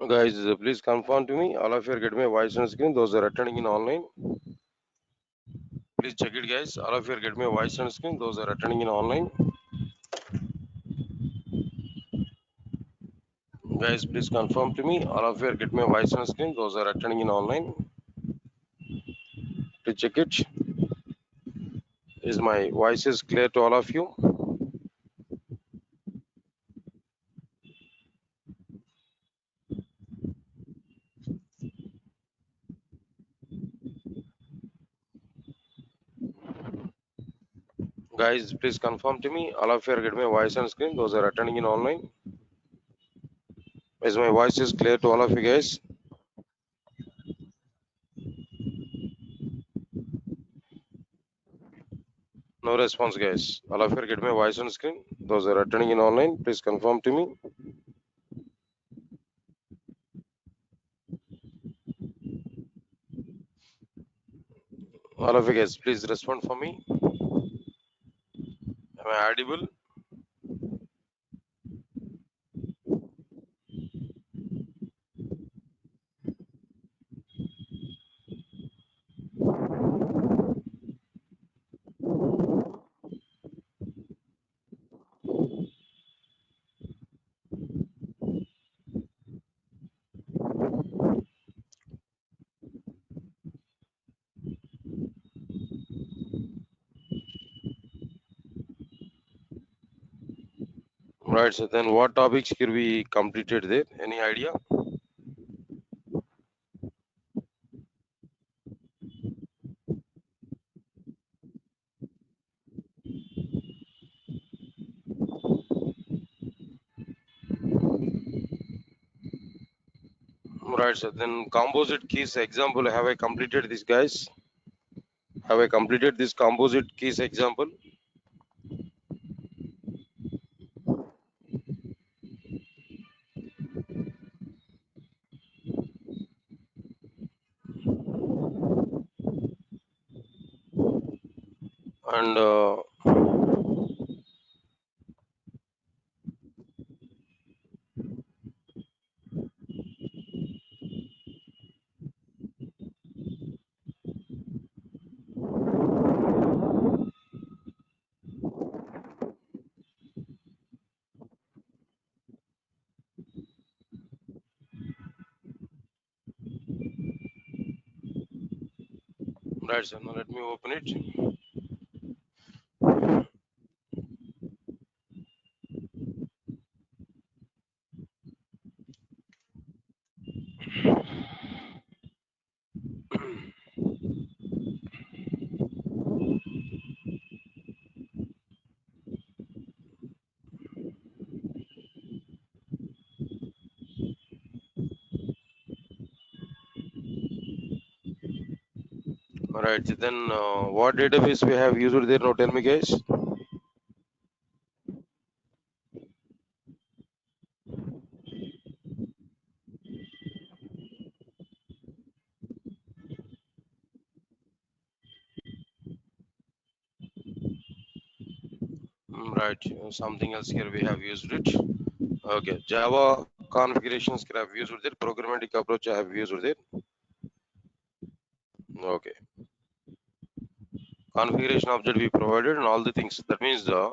Guys, please confirm to me. All of you are getting my voice on screen. Those are attending in online. Please check it, guys. All of you are getting my voice on screen. Those are attending in online. Guys, please confirm to me. All of you are getting my voice on screen. Those are attending in online. Please check it. Is my voice is clear to all of you? Guys, please confirm to me. All of you are getting my voice on screen. Those are attending in online. Is my voice is clear to all of you guys? No response, guys. All of you are getting my voice on screen. Those are attending in online. Please confirm to me. All of you guys, please respond for me. Am I audible? Right. So then, what topics can we completed there? Any idea? Right. So then, composite keys example. Have I completed this, guys? Have I completed this composite keys example? And right. So now let me open it. Right. So then, what database we have used there? Now tell me, guys. Right. Something else here we have used it. Okay. Java configurations I have used it. Programmatic approach I have used it. Okay. Configuration object we provided and all the things. That means the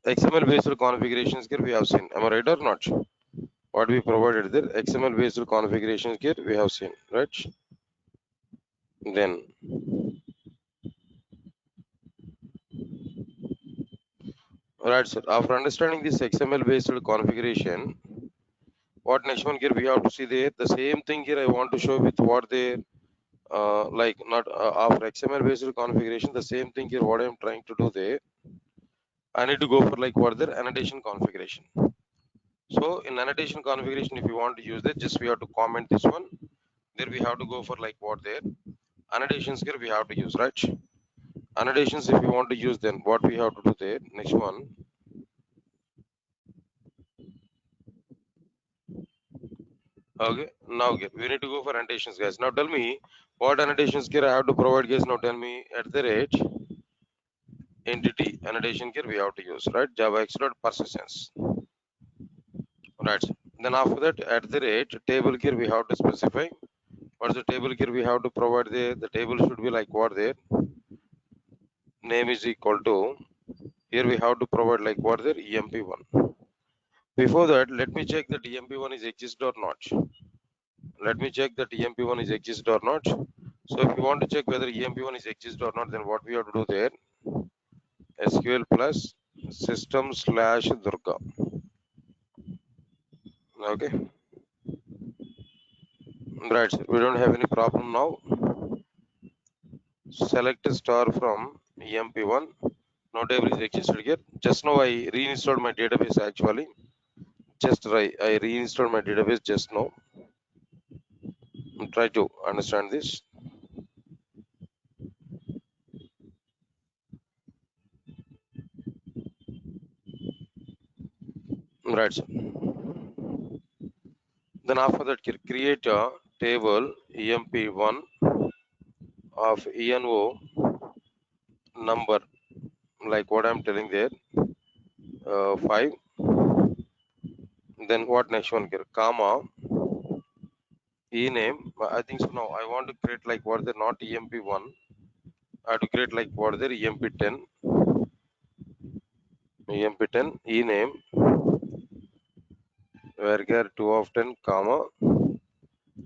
XML based configurations here we have seen. Am I right or not? What we provided there, XML based configurations here we have seen, right? Then, right, sir. After understanding this XML based configuration, what next one here we have to see there? The same thing here I want to show with what they like not after XML based configuration. The same thing here. What I am trying to do there, I need to go for like further annotation configuration. So in annotation configuration, if you want to use that, just we have to comment this one. There we have to go for like what there annotations here we have to use, right? Annotations if you want to use, then what we have to do there? Next one. Okay, now okay, we need to go for annotations, guys. Now tell me what annotations here I have to provide, guys. Now tell me at the rate entity annotation here we have to use, right? Java X dot persistence, right? Then after that, at the rate table here we have to specify what's the table here we have to provide there. The table should be like what there. Name is equal to, here we have to provide like what there, emp1. Before that, let me check that emp1 is exist or not. Let me check that emp1 is exist or not. So if you want to check whether emp1 is exist or not, then what we have to do there, sql plus system slash durga. Okay, right, sir. We don't have any problem now. Select a star from emp1. No table is registered here. Just now I reinstalled my database actually. I reinstalled my database just now. Try to understand this. Right, sir. Then after that, create a table emp1 of eno number, like what I'm telling there, 5. Then what next one here, comma, ename. I think so now I want to create like what they're not emp1. I have to create like what they're emp10. emp10 ename varchar 2 of 10 comma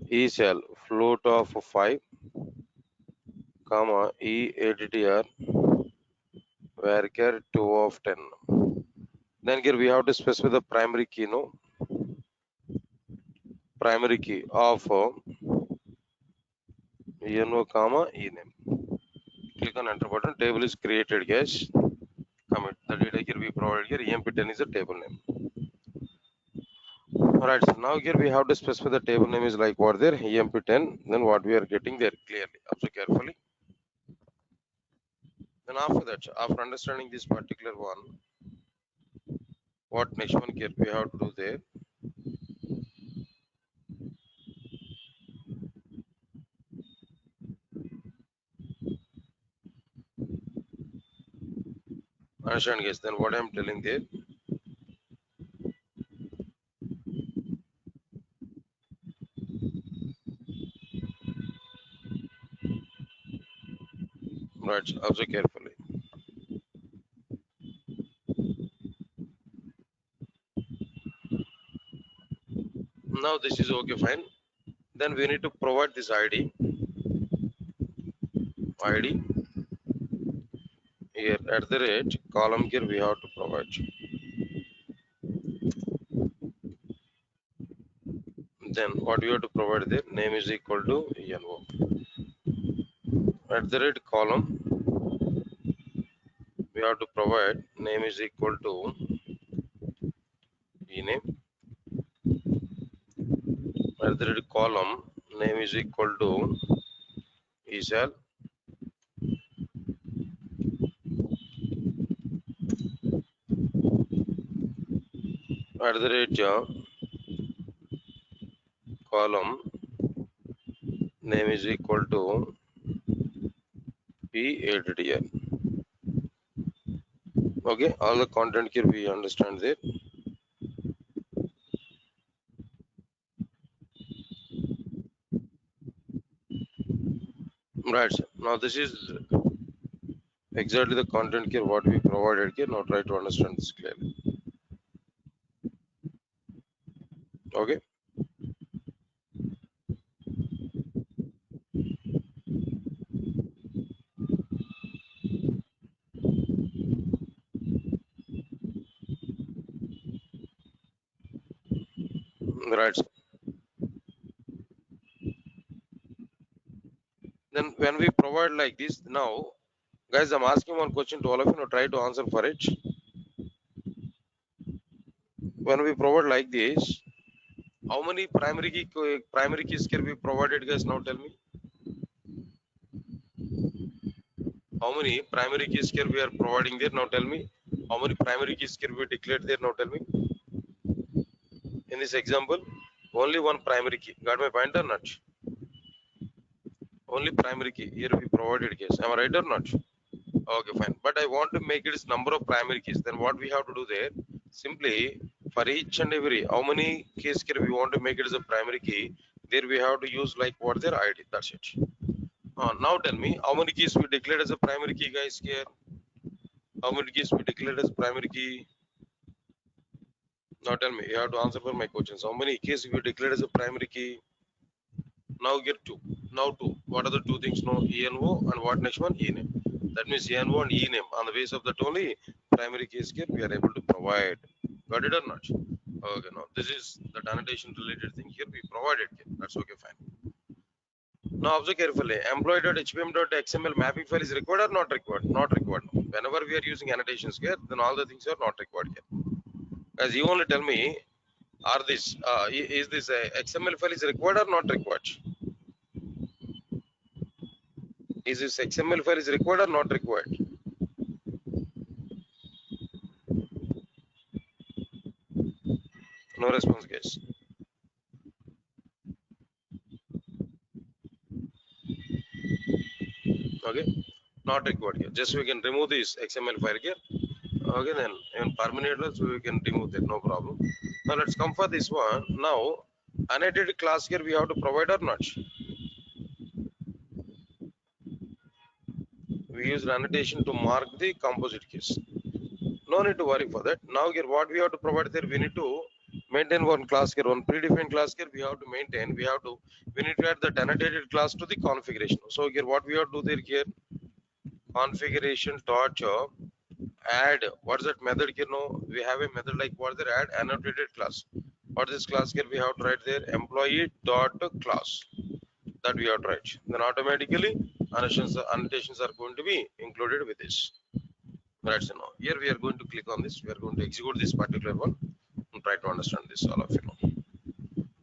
e cell float of 5 comma e8tr varchar 2 of 10. Then here we have to specify the primary key, no, primary key of eno comma ename. Click on enter button. Table is created, guys. Commit the data here we provided here. emp10 is the table name. Alright, so now here we have to specify the table name is like what there, emp10. Then what we are getting there clearly. Observe carefully. Then after that, after understanding this particular one, what next one here we have to do there. Understand, guys? Then what I am telling there. Right, observe carefully. Now this is okay, fine. Then we need to provide this ID here at the rate column here we have to provide. Then what you have to provide there, name is equal to eno. At the rate column we have to provide name is equal to ename. At the rate column name is equal to eval. At the rate column name is equal to p8dr. Okay, all the content here we understand there. Right, sir. Now this is exactly the content here what we provided here. Now try to understand this clearly. Okay, right, sir. Then when we provide like this, now guys, I'm asking one question to all of you. Now try to answer for it. When we provide like this, how many primary keys can be provided, guys? Now tell me. How many primary keys here we are providing there? Now tell me. How many primary keys here we declared there? Now tell me. In this example, only one primary key. Got my point or not? Only primary key here we provided, guys. Am I right or not? Okay, fine. But I want to make it number of primary keys. Then what we have to do there? Simply For each and every, how many keys here we want to make it as a primary key, there we have to use like what their ID. That's it. Now tell me, how many keys we declared as a primary key, guys? Here, how many keys we declared as primary key? Now tell me, you have to answer for my questions. How many keys we declared as a primary key? Now get two. Now two. What are the two things? No, ENO and what next one? ENAME. That means ENO and ENAME. On the basis of that only primary keys here we are able to provide. Got it or not? Okay, no. This is the annotation related thing here. We provided here. That's okay, fine. Now observe carefully. Employee.hpm.xml mapping file is required or not required? Not required. Whenever we are using annotations here, then all the things are not required here. As you only tell me, are this is this XML file is required or not required? Is this XML file is required or not required? No response, guys. Okay, not required here. Just we can remove this XML file here. Okay, then in permanent so we can remove that, no problem. Now let's come for this one. Now, annotated class here we have to provide or not? We use annotation to mark the composite keys. No need to worry for that. Now here what we have to provide there, we need to maintain one class here, one predefined class here we have to maintain. We need to add that annotated class to the configuration. So here what we have to do there here, configuration dot add, what is that method here? No, we have a method like what there, add annotated class. What is this class here? We have to write there employee dot class, that we have to write. Then automatically annotations are going to be included with this. Right, so now here we are going to click on this. We are going to execute this particular one and try to understand this, all of you know.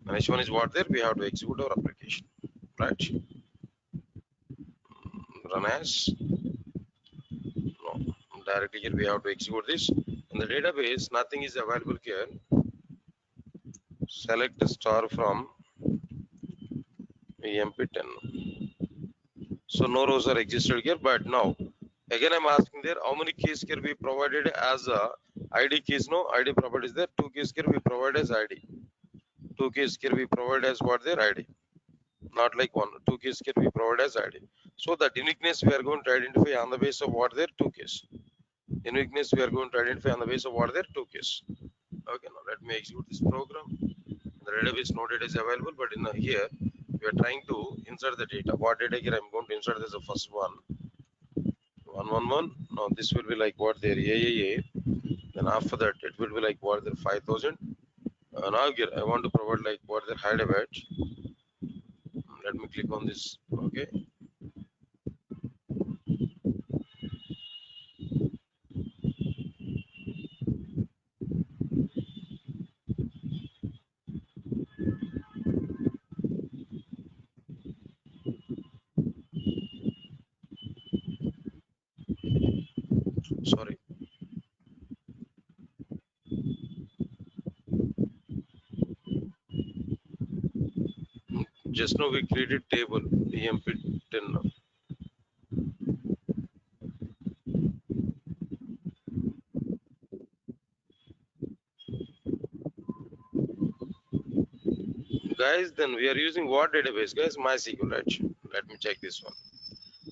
The next one is what there, we have to execute our application. Right, run as, no, directly here we have to execute this. In the database nothing is available here. Select star from emp10. So no rows are existed here, but now again I'm asking there how many keys here we provided as a ID keys. No, ID properties there, two keys here we provide as ID, two keys here we provide as what their ID, not like one, two keys here we provide as ID. So that uniqueness we are going to identify on the basis of what their two keys. Uniqueness we are going to identify on the basis of what their two keys. Okay, now let me execute this program. The database no data is available, but in here we are trying to insert the data. What data here I'm going to insert is the first one, 111. Now this will be like what their AAA. Then after that it will be like what their 5000. Now here I want to provide like what their Hibernate. Let me click on this. Okay, sorry. Just now we created table emp10. Guys, then we are using what database, guys? MySQL, right? Let me check this one.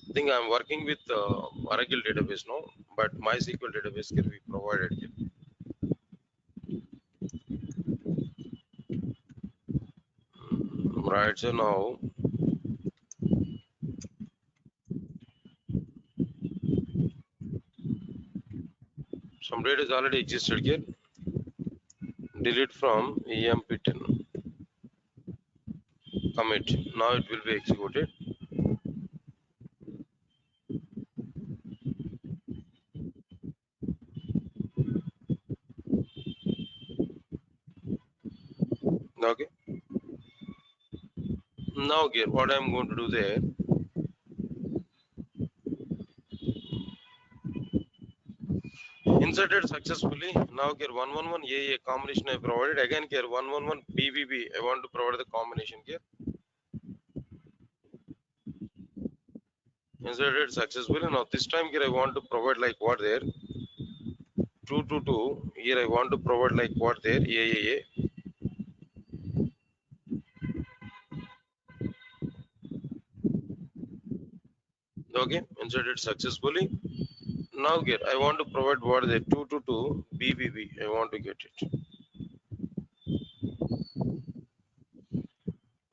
I think I'm working with Oracle database now, but MySQL database can be provided here. Right, so now some data is already existed here. Delete from emp10. Commit. Now it will be executed. Okay. Now here, what I'm going to do there, inserted successfully. Now here 111 AA combination I provided. Again here 111 BBB. I want to provide the combination here. Inserted successfully. Now this time here I want to provide like what there, 2 to 2. Here I want to provide like what there, AAA. Okay, inserted successfully. Now get, I want to provide what there, 2 to 2 BBB. I want to get it.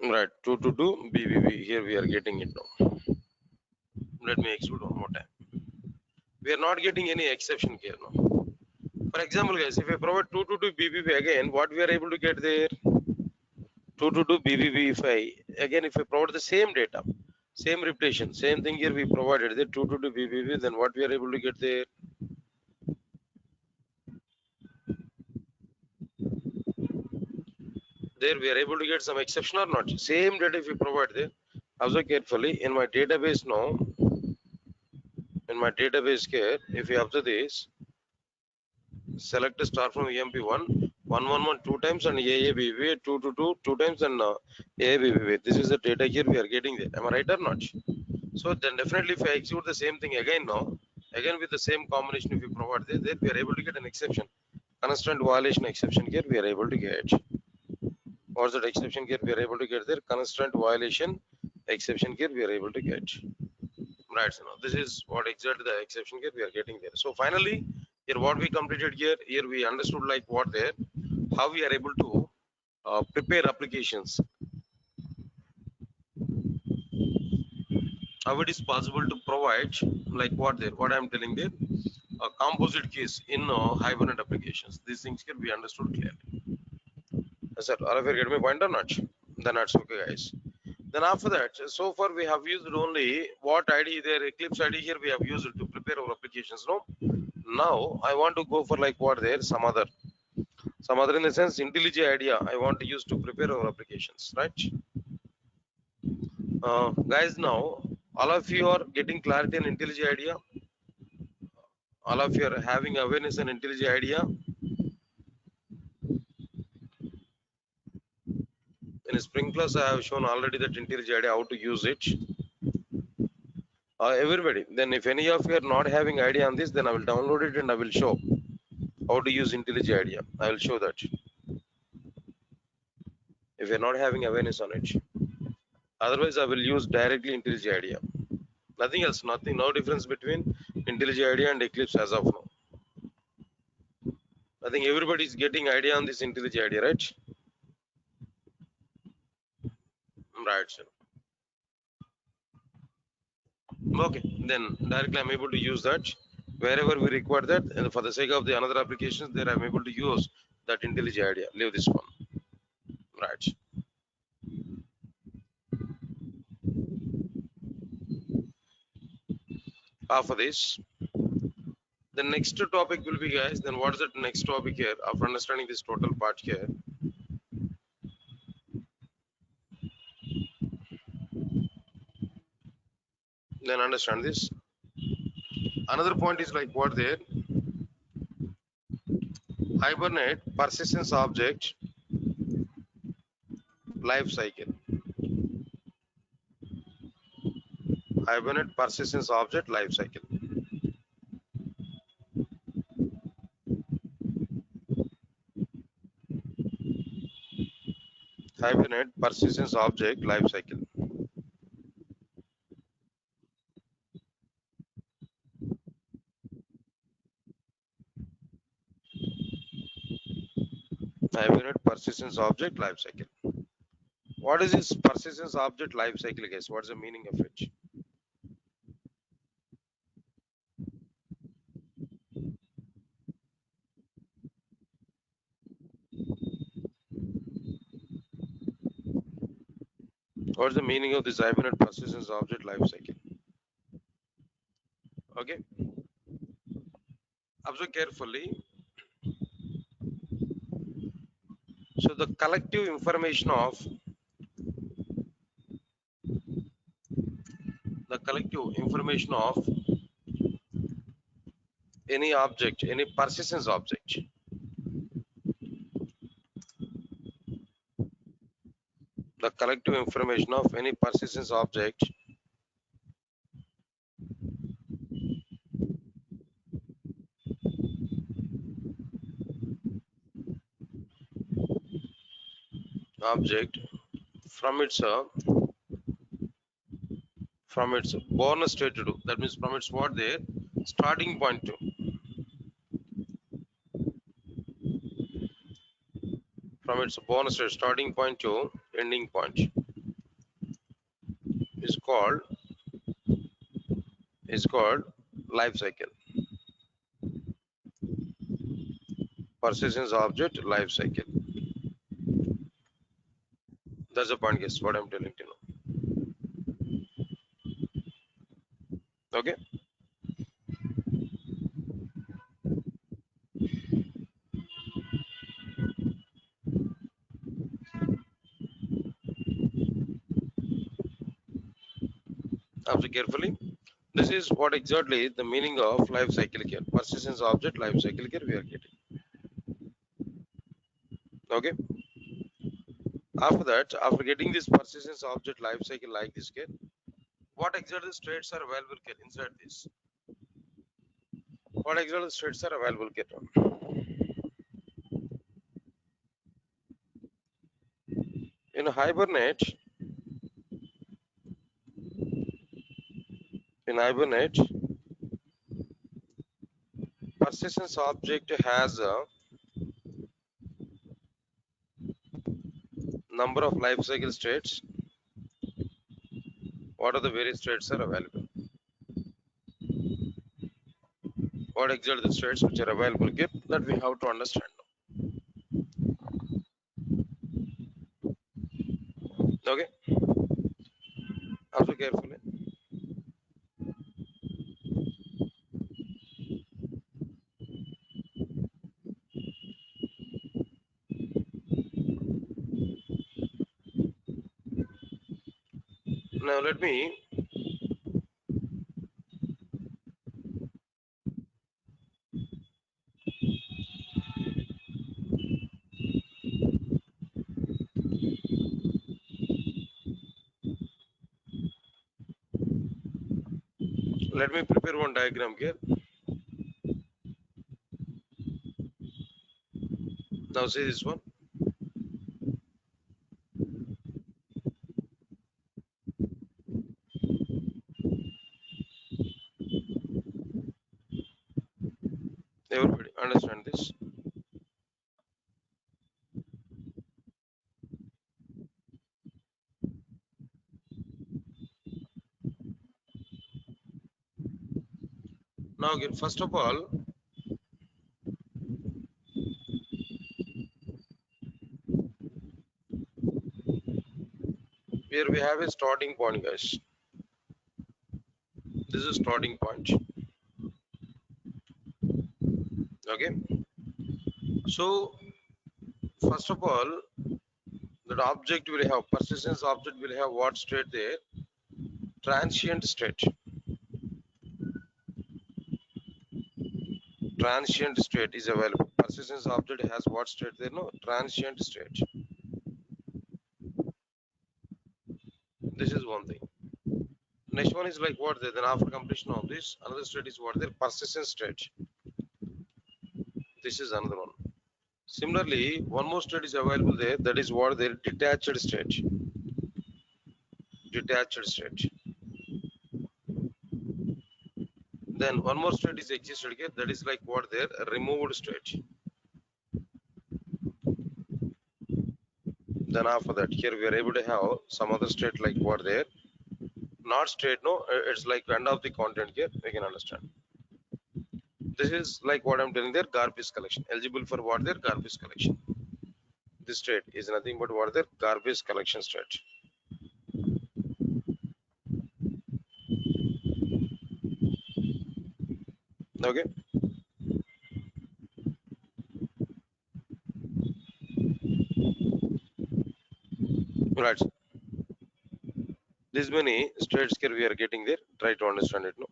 Right, 2 to 2 BBB. Here we are getting it now. Let me execute one more time. We are not getting any exception here now. For example, guys, if I provide 2 to 2 BBB again, what we are able to get there? 2 to 2 BBB. If I again, if I provide the same data, same repetition, same thing here we provided the 2 to 2 BBB, then what we are able to get there? There we are able to get some exception or not. Same data if we provide there. Observe carefully in my database now. In my database here, if you observe this, select a star from EMP1, 111 two times and AABB 2 to 2 two times and AABB. This is the data here we are getting there. Am I right or not? So then definitely if I execute the same thing again now, again with the same combination if we provide there, then we are able to get an exception. Constant violation exception here we are able to get. What's that exception here we are able to get there? Constant violation exception here we are able to get. Right, so now this is what exactly the exception here we are getting there. So finally, here what we completed here we understood like what there, how we are able to prepare applications, how it is possible to provide like what there, what I am telling there, a composite case in Hibernate applications. These things here we understood clearly. I said, all of you get my point or not? Then that's okay, guys. Then after that, so far we have used only what ID there, Eclipse ID here we have used to prepare our applications. No, now I want to go for like what there, some other in the sense IntelliJ idea I want to use to prepare our applications, right? Guys, now all of you are getting clarity on IntelliJ idea. All of you are having awareness and IntelliJ idea. In Spring Plus, I have shown already that IntelliJ idea how to use it. Everybody, then if any of you are not having idea on this, then I will download it and I will show how to use IntelliJ idea. I will show that. If you're not having awareness on it, otherwise I will use directly IntelliJ idea. Nothing else, nothing, no difference between IntelliJ idea and Eclipse as of now. I think everybody is getting idea on this IntelliJ idea, right? Right, sir. Okay, then directly I'm able to use that wherever we require that, and for the sake of the another applications, there I'm able to use that IntelliJ idea. Leave this one, right? After this, the next topic will be, guys, then what is the next topic here? After understanding this total part here, then understand this. Another point is like what there, Hibernate persistence object life cycle. Hibernate persistence object life cycle. Hibernate persistence object life cycle. Hibernate persistence object life cycle. What is this persistence object life cycle, guys? What's the meaning of it? What's the meaning of this Hibernate persistence object life cycle? Okay, observe carefully. So the collective information of any object, any persistence object, the collective information of any persistence object object from its born state to do. That means from its what there starting point to, from its born state starting point to ending point is called life cycle. Persistence object life cycle. That's the point, guys. What I'm telling you now. Okay. Observe carefully. This is what exactly the meaning of life cycle here. Persistence object life cycle here we are getting. Okay. After that, after getting this persistence object life cycle like this here, what exactly states are available here inside this? What exactly states are available here? In Hibernate, persistence object has a number of life cycle states. What are the various states are available? What exactly the states which are available here that we have to understand now. Okay, observe carefully. Now let me prepare one diagram here. Now see this one. Everybody understand this? Now again, first of all, here we have a starting point, guys. This is starting point. Okay. So first of all, that object will have persistence object will have what state there? Transient state. Transient state is available. Persistence object has what state there? No, transient state. This is one thing. Next one is like what there? Then after completion of this, another state is what there? Persistent state. This is another one. Similarly, one more state is available there. That is what there? Detached state. Detached state. Then one more state is existed here. That is like what there? Removed state. Then after that, here we are able to have some other state like what there? Not state, no, it's like end of the content here, we can understand. This is like what I'm telling there, garbage collection. Eligible for what there? Garbage collection. This state is nothing but what there? Garbage collection state. Okay. Right. This many states here we are getting there. Try to understand it. No.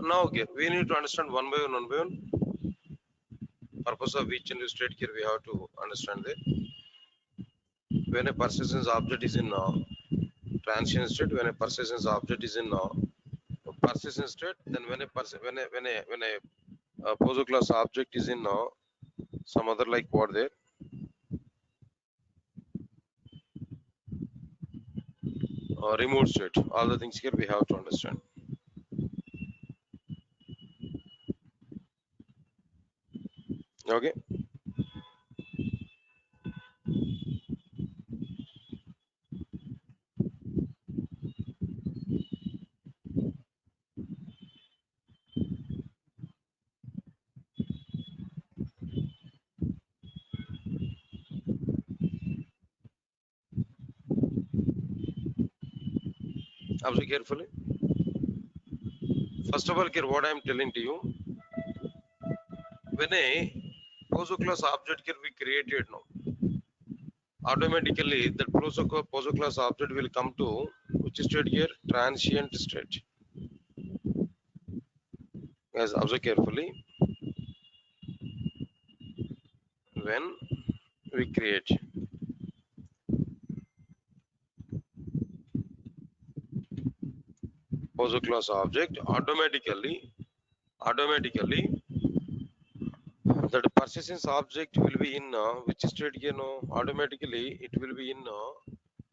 Now okay, we need to understand one by one, one by one. Purpose of each and every state here we have to understand that. When a persistence object is in transient state, when a persistence object is in persistent state, then when a poso class object is in some other like what there remote state. All the things here we have to understand. Okay. Observe carefully. First of all, here what I am telling to you, when a poso class object can be created now, automatically that poso class object will come to which state here? Transient state. Guys, observe carefully. When we create poso class object, automatically that persistence object will be in which state here? No, automatically it will be in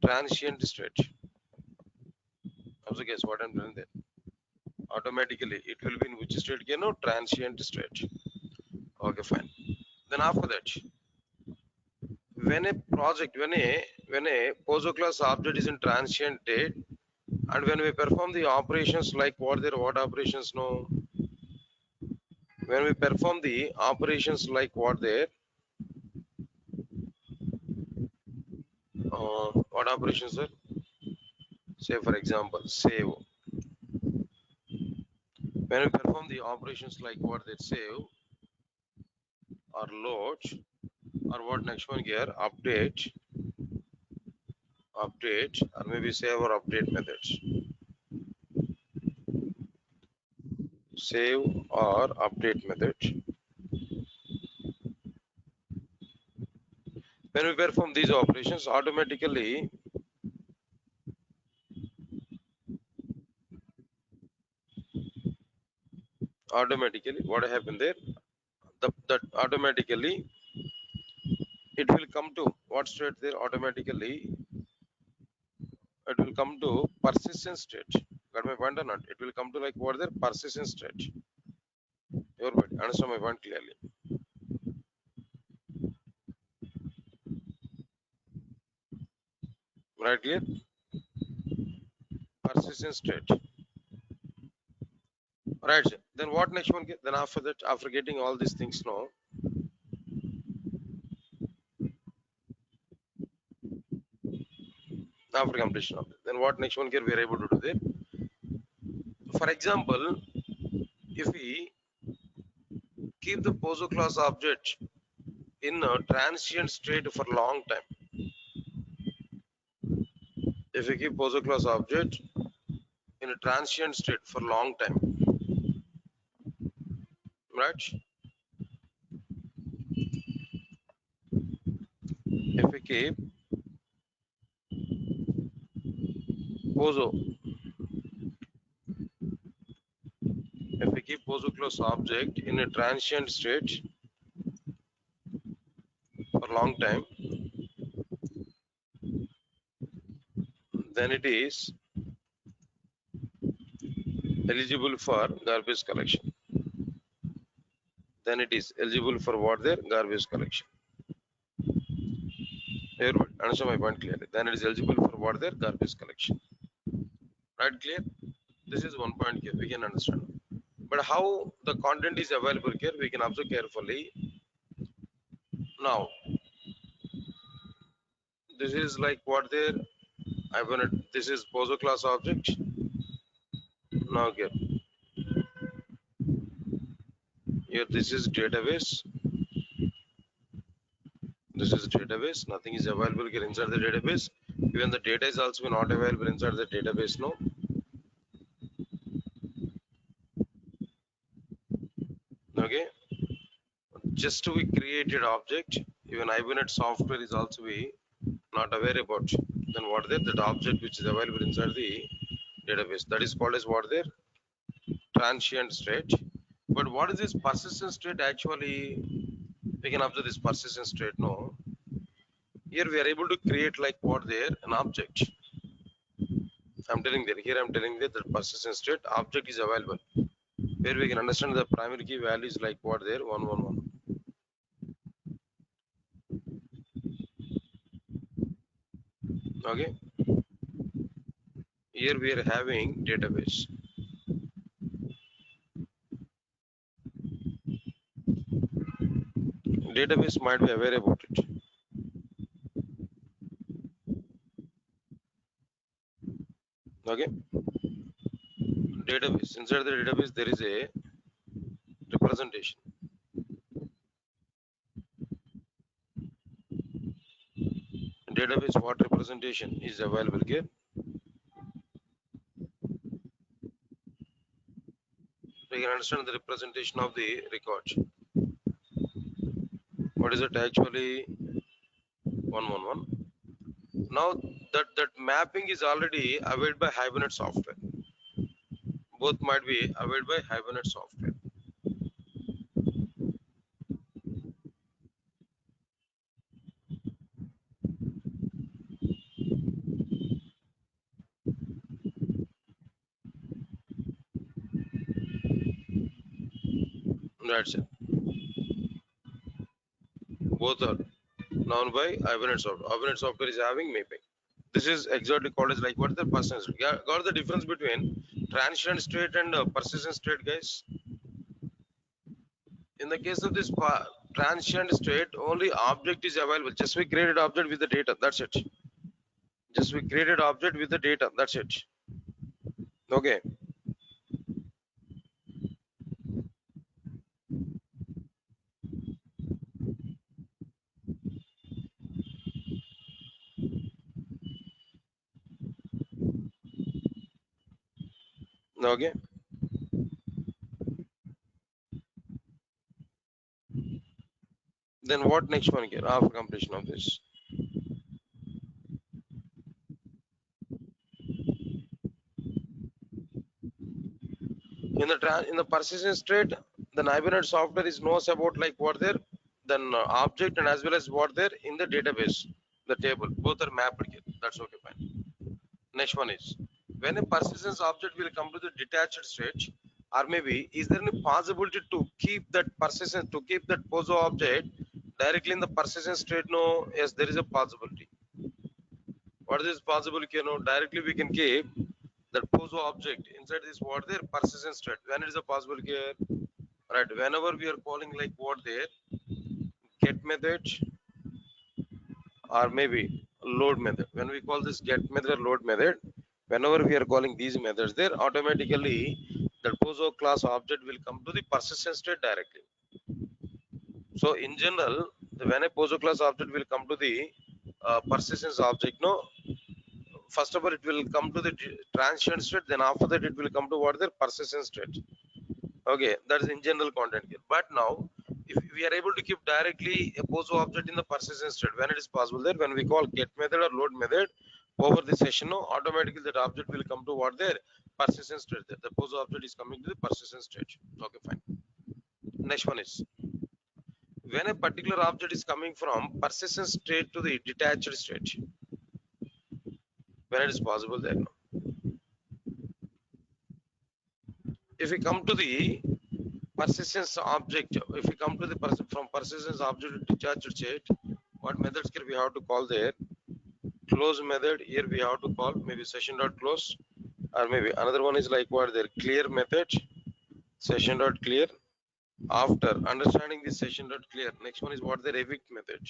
transient state. Also, guess what I'm doing there? Automatically it will be in which state here? No, transient state. Okay, fine. Then after that, when a project, when a poso class object is in transient state, and when we perform the operations like what operations? No, when we perform the operations like what operations are? Say for example, save. When we perform the operations like save or load or what next one here, update or maybe save or update methods. Save or update method. When we perform these operations, automatically what happened there? That automatically it will come to what state there? Automatically it will come to persistent state. Got my point or not? It will come to like what there? Persistent state. Your body. Understand my point clearly. Right here? Persistent state. Right. Sir. Then what next one? Then after that, after getting all these things now, after completion of it, then what next one here we are able to do there? For example, if we keep the poso class object in a transient state for long time, if we keep poso class object in a transient state for long time, right? If we keep poso, if we keep poso class object in a transient state for long time, then it is eligible for garbage collection. Then it is eligible for what there? Garbage collection. Everybody understand my point clearly. Then it is eligible for what there? Garbage collection. Right, clear? This is one point here we can understand. But how the content is available here, we can observe carefully. Now, this is like what there? This is poso class object. Now here this is database. This is database. Nothing is available here inside the database. Even the data is also not available inside the database now. Okay. Just we created object. Even Hibernate software is also we not aware about. Then what there? That object which is available inside the database. That is called as what there? Transient state. But what is this persistent state actually? We can observe this persistent state. No, here we are able to create like what there an object. I'm telling that here I'm telling that the persistent state object is available where we can understand the primary key value is like what there 111. Okay, here we are having database. Database might be aware about it. Okay, database, inside the database there is a representation. Database what representation is available here. We can understand the representation of the record. What is it actually 111? Now that mapping is already available by Hibernate software. Both might be available by Hibernate software. That's it. Both are known by Hibernate software. Hibernate software is having mapping. This is exactly called as like what is the persistent state? Got the difference between transient state and persistent state, guys? In the case of this transient state, only object is available. Just we created object with the data. That's it. Just we created object with the data. That's it. Okay. Okay. Then what next one here after completion of this? In the persistent state, the Hibernate software is knows about like what there, then object and as well as what there in the database, the table. Both are mapped here. That's okay, fine. Next one is when a persistence object will come to the detached state, or maybe is there any possibility to keep that persistence to keep that poso object directly in the persistent state? No, yes, there is a possibility. What is possible? You know, directly we can keep that poso object inside this what there persistent state. When it is a possible here, right? Whenever we are calling like what there get method or maybe load method. When we call this get method or load method, whenever we are calling these methods, there automatically the poso class object will come to the persistent state directly. So in general, when a poso class object will come to the persistence object, no, first of all it will come to the transient state, then after that it will come to what the persistent state. Okay, that is in general content here. But now, if we are able to keep directly a poso object in the persistent state, when it is possible there, when we call get method or load method over the session, no, automatically that object will come to what there persistent state. There, the poso object is coming to the persistent state. Okay, fine. Next one is when a particular object is coming from persistent state to the detached state. When it is possible there, no. If we come to the persistence object, if we come to the from persistence object to detached state, what methods can we have to call there? Close method. Here we have to call maybe session dot close, or maybe another one is like what there clear method, session dot clear. After understanding this session dot clear, next one is what their evict method.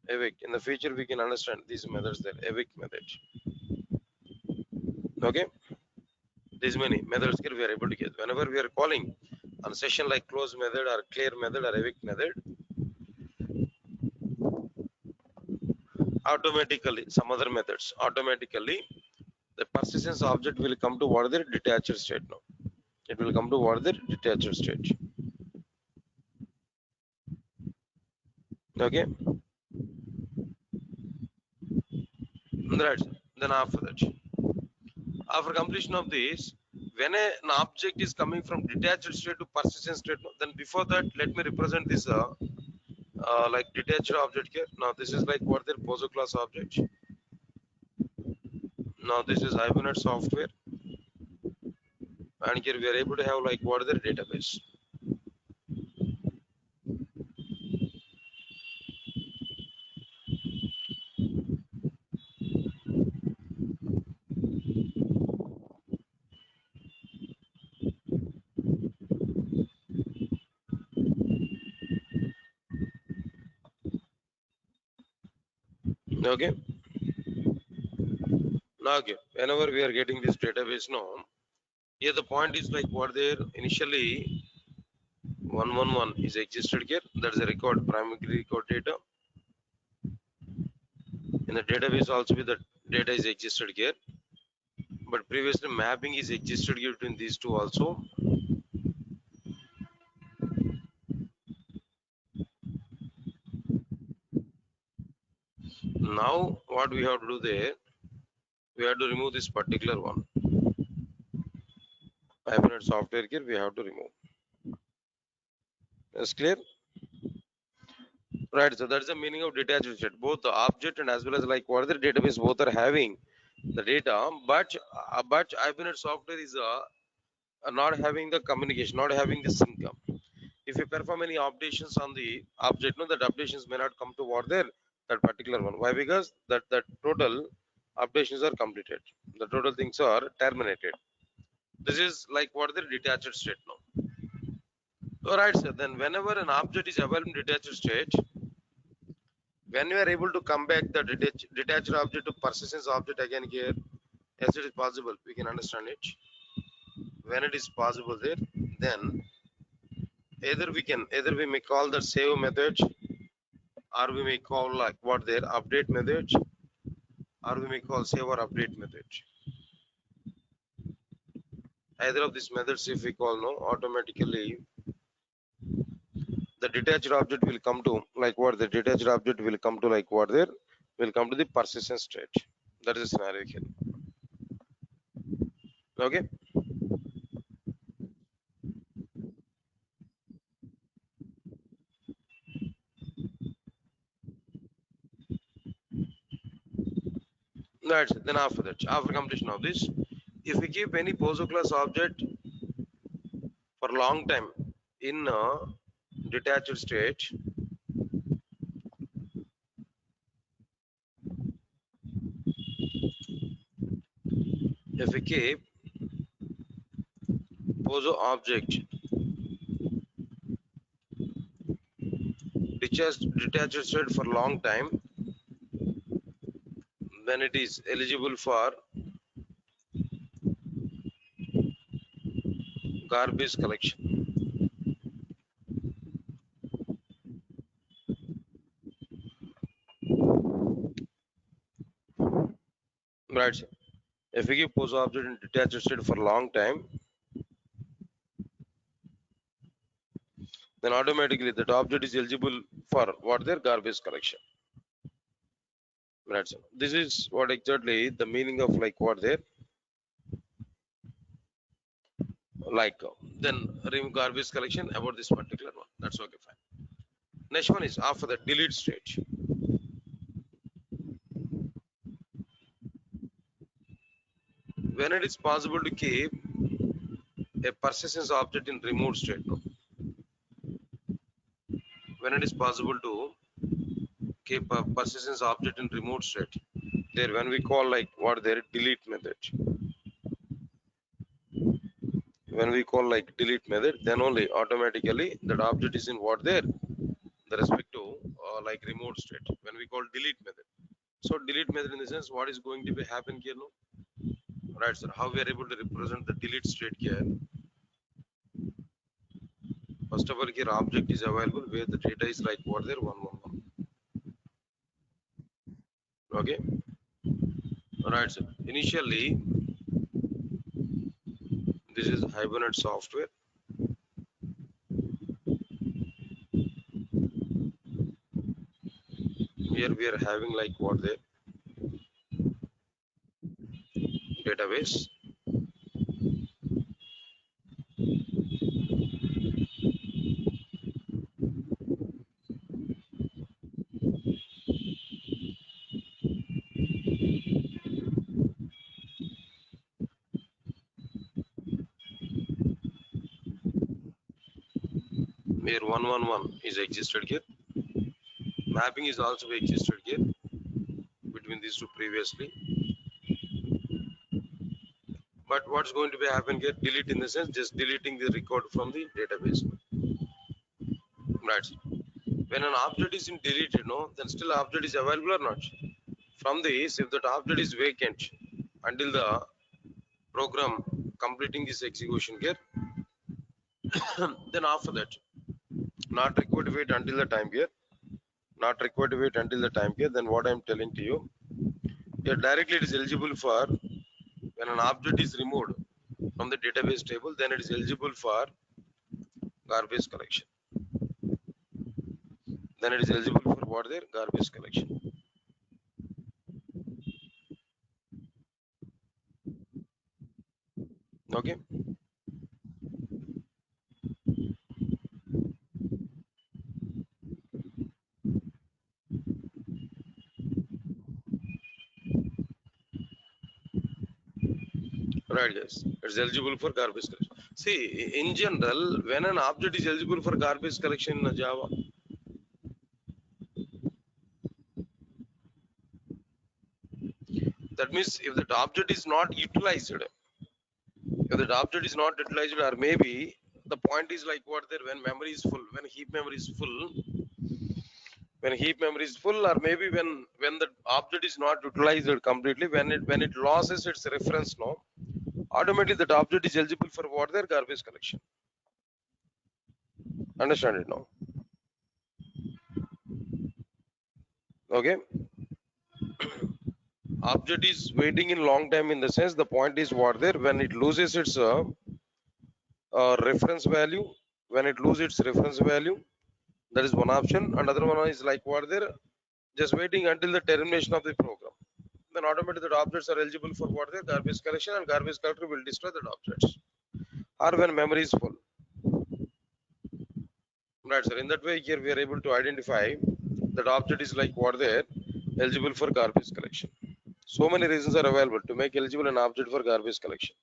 Evict. In the future we can understand these methods there. Evict method. Okay. These many methods here we are able to get. Whenever we are calling on session like close method or clear method or evict method, automatically some other methods automatically the persistence object will come to what the detached state now. It will come to what the detached state. Okay, right. Then after that, after completion of this, when an object is coming from detached state to persistent state, then before that, let me represent this like detached object here. Now this is like what their poso class object. Now this is Hibernate software, and here we are able to have like what their database. Okay. Now okay, whenever we are getting this database now, here the point is like what there initially 111 is existed here. That is a record, primary record data. In the database also the data is existed here, but previously mapping is existed here between these two also. Now what we have to do there, we have to remove this particular one. Hibernate software here we have to remove. Is clear? Right. So that's the meaning of detached state. Both the object and as well as like what the database both are having the data, but Hibernate software is not having the communication, not having the sync up. If you perform any updations on the object, no, that updations may not come to what there that particular one. Why? Because that total updations are completed. The total things are terminated. This is like what the detached state now. Alright, sir. Then whenever an object is available in detached state, when we are able to come back the detached object to persistence object again here, yes, it is possible. We can understand it. When it is possible there, then either we may call the save method, or we may call like what their update method, or we may call save or update method. Either of these methods, if we call no, automatically the detached object will come to like what the detached object will come to like what there will come to the persistent state. That is the scenario here. Okay. That's it. Then after that, after completion of this, if we keep any poso class object for a long time in a detached state, if we keep poso object detached state for a long time, then it is eligible for garbage collection. Right. Sir. If we keep poso object in detached state for a long time, then automatically that object is eligible for what their garbage collection. Right. So this is what exactly the meaning of like what there like then remove garbage collection about this particular one. That's okay, fine. Next one is after the delete state. When it is possible to keep a persistence object in removed state, no? When it is possible to keep a persistence object in removed state, there when we call like what there delete method. When we call like delete method, then only automatically that object is in what there the respect to like remote state when we call delete method. So delete method in the sense what is going to be happen here, no? Right, sir. How we are able to represent the delete state here? First of all, here object is available where the data is like what there 111. Okay. Right, sir. Initially, this is Hibernate software. Here we are having like what the database. where 111 is existed here. Mapping is also existed here between these two previously. But what's going to be happen here? Delete in the sense just deleting the record from the database. Right. When an object is in deleted, no, then still object is available or not? From this, if that object is vacant until the program completing this execution here, then after that, not required to wait until the time here, not required to wait until the time here, then what I'm telling to you, here directly it is eligible for when an object is removed from the database table, then it is eligible for garbage collection. Then it is eligible for what there? Garbage collection. Okay. Right, guys. It's eligible for garbage collection. See, in general, when an object is eligible for garbage collection in Java, that means if that object is not utilized, if that object is not utilized, or maybe the point is like what there when memory is full, when heap memory is full, when heap memory is full, or maybe when the object is not utilized completely, when it loses its reference, no, automatically that object is eligible for what their garbage collection. Understand it now? Okay. Object is waiting in long time in the sense the point is what there when it loses its reference value, when it loses its reference value, that is one option. Another one is like what there just waiting until the termination of the program, then automatically the objects are eligible for what their garbage collection, and garbage collector will destroy the objects, or when memory is full. Right, sir. In that way here we are able to identify that object is like what there eligible for garbage collection. So many reasons are available to make eligible an object for garbage collection.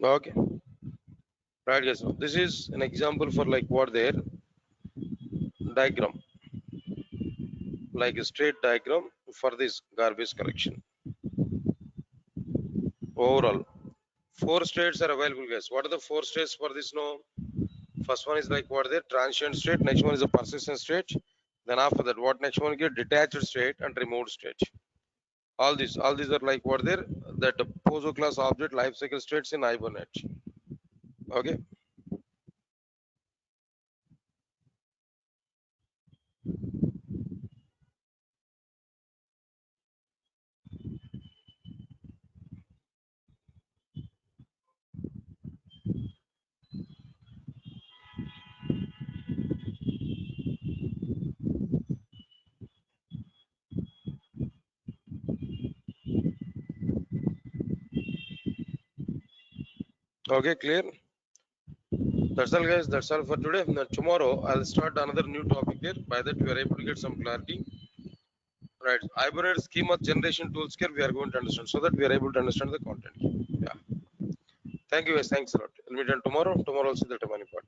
Okay. Right, guys. So this is an example for like what there diagram, like a straight diagram for this garbage collection. Overall, four states are available, guys. What are the four states for this? No, first one is like what there transient state. Next one is a persistent state. Then after that, what next one get detached state and removed state. All these are like what there that Pozo class object life cycle states in Hibernate. Okay. Okay, clear. That's all, guys. That's all for today. Now, tomorrow I'll start another new topic here. By that we are able to get some clarity. Right. Hybrid schema generation tools here we are going to understand so that we are able to understand the content. Yeah. Thank you, guys. Thanks a lot. We'll meet on tomorrow. Tomorrow also the remaining part.